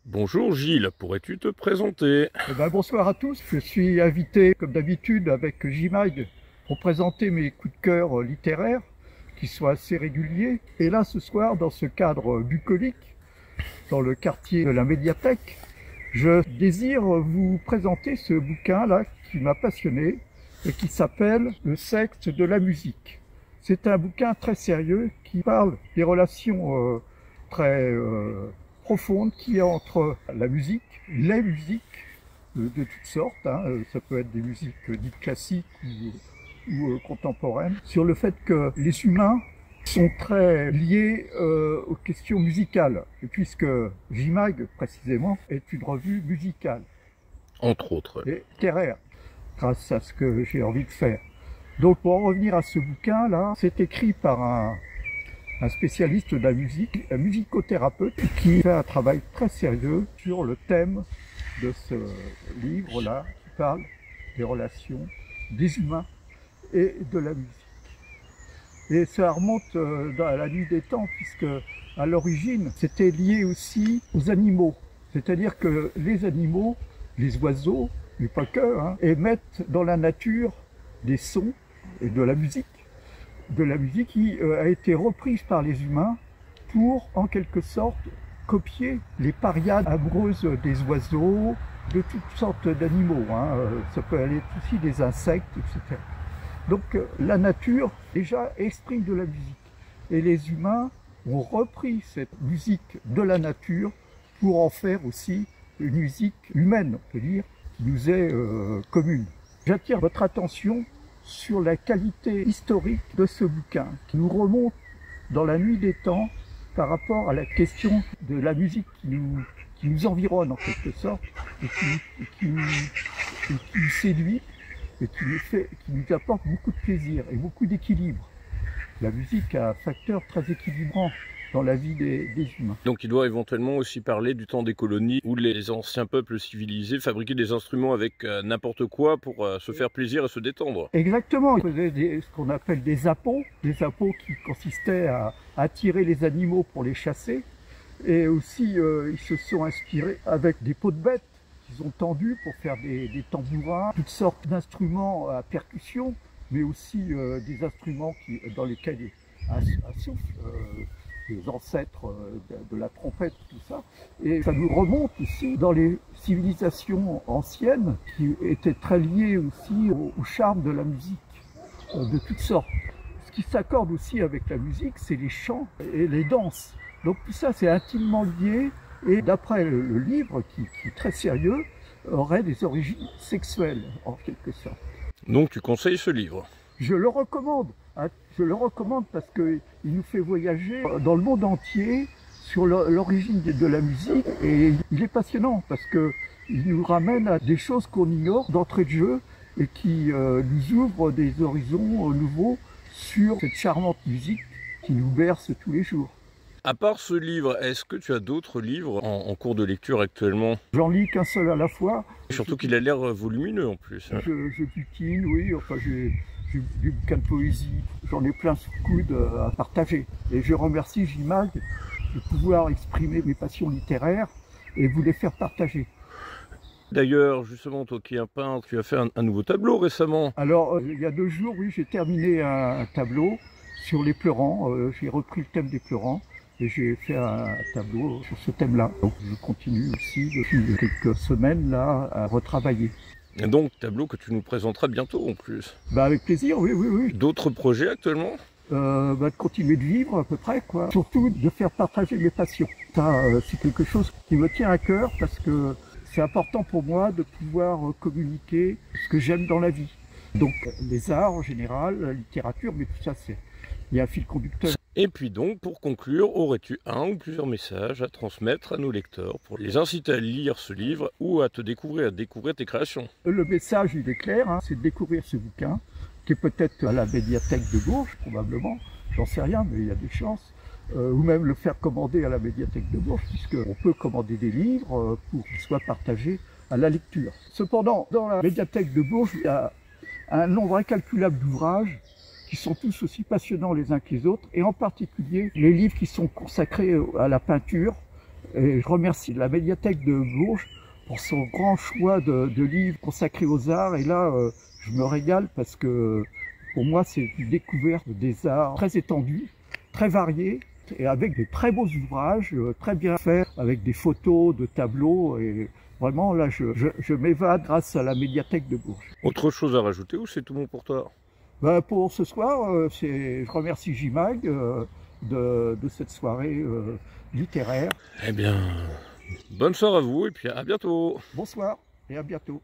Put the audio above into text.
Bonjour Gilles, pourrais-tu te présenter? Bonsoir à tous, je suis invité comme d'habitude avec J-Mag pour présenter mes coups de cœur littéraires qui sont assez réguliers. Et là ce soir, dans ce cadre bucolique, dans le quartier de la médiathèque, je désire vous présenter ce bouquin-là qui m'a passionné et qui s'appelle Le sexe de la musique. C'est un bouquin très sérieux qui parle des relations très profonde qu'il y a entre la musique, les musiques de toutes sortes, hein, ça peut être des musiques dites classiques ou contemporaines, sur le fait que les humains sont très liés aux questions musicales, et puisque J-Mag précisément est une revue musicale Entre autres. et littéraire, grâce à ce que j'ai envie de faire. Donc pour en revenir à ce bouquin-là, c'est écrit par un spécialiste de la musique, un musicothérapeute, qui fait un travail très sérieux sur le thème de ce livre-là, qui parle des relations des humains et de la musique. Et ça remonte à la nuit des temps, puisque à l'origine, c'était lié aussi aux animaux. C'est-à-dire que les animaux, les oiseaux, mais pas que, hein, émettent dans la nature des sons et de la musique qui a été reprise par les humains pour, en quelque sorte, copier les pariades amoureuses des oiseaux, de toutes sortes d'animaux. Hein. Ça peut aller aussi des insectes, etc. Donc la nature, déjà, exprime de la musique. Et les humains ont repris cette musique de la nature pour en faire aussi une musique humaine, on peut dire, qui nous est commune. J'attire votre attention sur la qualité historique de ce bouquin, qui nous remonte dans la nuit des temps par rapport à la question de la musique qui nous environne en quelque sorte, et qui nous séduit, et qui nous apporte beaucoup de plaisir et beaucoup d'équilibre. La musique a un facteur très équilibrant dans la vie des humains. Donc il doit éventuellement aussi parler du temps des colonies où les anciens peuples civilisés fabriquaient des instruments avec n'importe quoi pour se faire plaisir et se détendre. Exactement, ils faisaient ce qu'on appelle des appos qui consistaient à attirer les animaux pour les chasser. Et aussi, ils se sont inspirés avec des peaux de bêtes qu'ils ont tendues pour faire des tambourins, toutes sortes d'instruments à percussion, mais aussi des instruments dans lesquels à souffle, les ancêtres de la trompette, tout ça. Et ça nous remonte aussi dans les civilisations anciennes qui étaient très liées aussi au charme de la musique, de toutes sortes. Ce qui s'accorde aussi avec la musique, c'est les chants et les danses. Donc tout ça, c'est intimement lié. Et d'après le livre, qui est très sérieux, aurait des origines sexuelles, en quelque sorte. Donc tu conseilles ce livre? Je le recommande. Je le recommande parce qu'il nous fait voyager dans le monde entier sur l'origine de la musique, et il est passionnant parce qu'il nous ramène à des choses qu'on ignore d'entrée de jeu et qui nous ouvre des horizons nouveaux sur cette charmante musique qui nous berce tous les jours. À part ce livre, est-ce que tu as d'autres livres en cours de lecture actuellement? J'en lis qu'un seul à la fois. Surtout qu'il a l'air volumineux en plus. Je butine, oui, enfin j'ai des bouquins de poésie, j'en ai plein sous le coude à partager. Et je remercie J-Mag de pouvoir exprimer mes passions littéraires et vous les faire partager. D'ailleurs, justement, toi qui es un peintre, tu as fait un nouveau tableau récemment. Alors, il y a 2 jours, oui, j'ai terminé un tableau sur les pleurants. J'ai repris le thème des pleurants et j'ai fait un tableau sur ce thème-là. Donc, je continue aussi depuis quelques semaines là à retravailler. Et donc, tableau que tu nous présenteras bientôt en plus. Avec plaisir, oui, oui, oui. D'autres projets actuellement? De continuer de vivre à peu près, quoi. Surtout de faire partager mes passions. Ça, c'est quelque chose qui me tient à cœur parce que c'est important pour moi de pouvoir communiquer ce que j'aime dans la vie. Donc les arts en général, la littérature, mais tout ça, il y a un fil conducteur. Et puis donc, pour conclure, aurais-tu un ou plusieurs messages à transmettre à nos lecteurs pour les inciter à lire ce livre ou à découvrir tes créations? Le message, il est clair, hein, c'est de découvrir ce bouquin, qui est peut-être à la médiathèque de Bourges, probablement, j'en sais rien, mais il y a des chances, ou même le faire commander à la médiathèque de Bourges, puisqu'on peut commander des livres pour qu'ils soient partagés à la lecture. Cependant, dans la médiathèque de Bourges, il y a un nombre incalculable d'ouvrages qui sont tous aussi passionnants les uns que les autres, et en particulier les livres qui sont consacrés à la peinture, Et je remercie la médiathèque de Bourges pour son grand choix de livres consacrés aux arts. Et là, je me régale parce que pour moi, c'est une découverte des arts très étendue, très variée, et avec des très beaux ouvrages, très bien faits, avec des photos, de tableaux. Et vraiment, là, je m'évade grâce à la médiathèque de Bourges. Autre chose à rajouter ou c'est tout bon pour toi? Ben, pour ce soir, je remercie JMAG de cette soirée littéraire. Eh bien, bonne soirée à vous et puis à bientôt. Bonsoir et à bientôt.